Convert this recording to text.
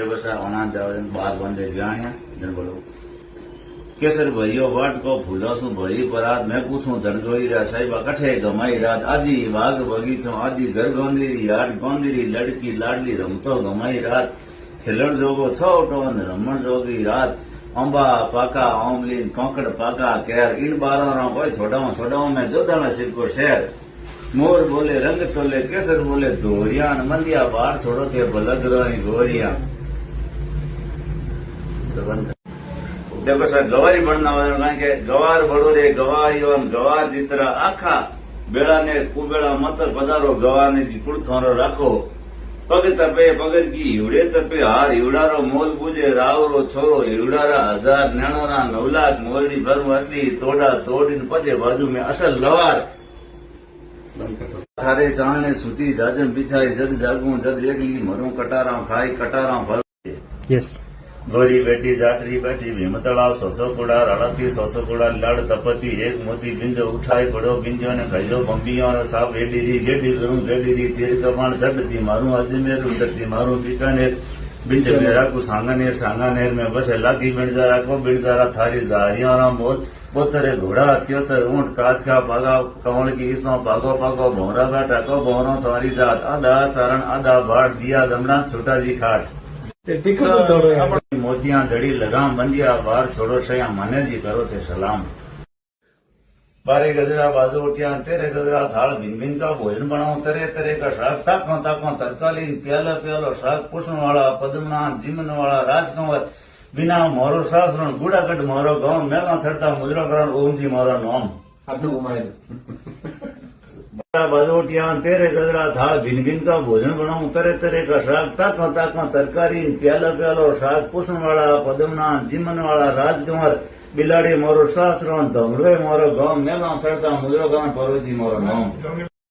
बार बंदे व्याणिया जन बोलो केसर भरियो वाट को फूलो सु भरी परात मैं पूछूं धड़गोई रा साहिबा कठे गमाई रात आदि बाग बगीचो आदि घर गोंदीरी याड गोंदीरी लड़की लाडली रमतो गमाई रात खिलण जोगो छोटो रमण जोगी रात अंबा पाका ओमलीन कोंकड़ पाका केर इन बारों रा कोई छोड़ाओ में जोदाना सिर को शहर मोर बोले रंग तोले केसर बोले धोरियान मंदिया बार छोड़ो के बलग रोनी गोरिया देखो सर गवारी बनना कारण के गवार बड़ो रे गवार गवार जितरा आखा बेड़ा ने कुबेड़ा मतर पधारो गवार ने कुल थोरो राखो पग तपे पगर की हिवड़े तपे हार हिवड़ारो मोल पूजे रावरो छोरो हिवड़ारा 1000 नेणोना 9 लाख मोरडी भरू आटली तोड़ा तोड़ीन पजे बाजू में असल लवार थारे चाणे सूती जाजम बिछाई जद जागू जद एकली मरू कटारा खाई कटारा फल यस गोरी बेटी जाटरी बैठी भीम तलाव सोसो कुड़ा रड़ती सोसो कुड़ा लड़ तपती एक मोती बिंजो उठाई पड़ो बिंजो ने खाइयो बम्बियो ने साफ गेडी करूं गेडी तीर कमाण झटती मारू अजमेर उतरती मारू बीकानेर बिंज मेरा को सांगानेर में बसे लागी बिणजारा थारी जारिया मोल पोतरे घोड़ा त्योतर ऊंट काच का पागा कमल की ईसो पागो भौरा बैठा को भौरो तुम्हारी जात आधा चारण आधा भाट दिया दमड़ा छोटा जी खाट मोतिया जड़ी लगाम बंदिया बार छोड़ो शया माने जी करो ते सलाम बारे गजरा बाजू उठिया तेरे गजरा थाल भिन भिन का भोजन बनाओ तरह तरह का शाक ताको तरकालीन प्यालो शाक पुष्ण वाला पद्मनाथ जिमन वाला राजकंवर बिना मोरो सासरण गुड़ागढ़ मोरो गांव मेला छड़ता मुजरा करण ओम जी मोरो नाम आपने घुमाए बाजोटिया तेरे गजरा थाल भिन भिन का भोजन बनाऊं तरह तरह का शाक ताको तरकारी प्यालो शाक पुष्ण वाला पद्मनाथ जिमन वाला राजकुमार बिलाड़ी मोरो शास्त्रों धमड़ो मोरो गांव मेला चढ़ता मुजरो गांव परोजी मोरो नाम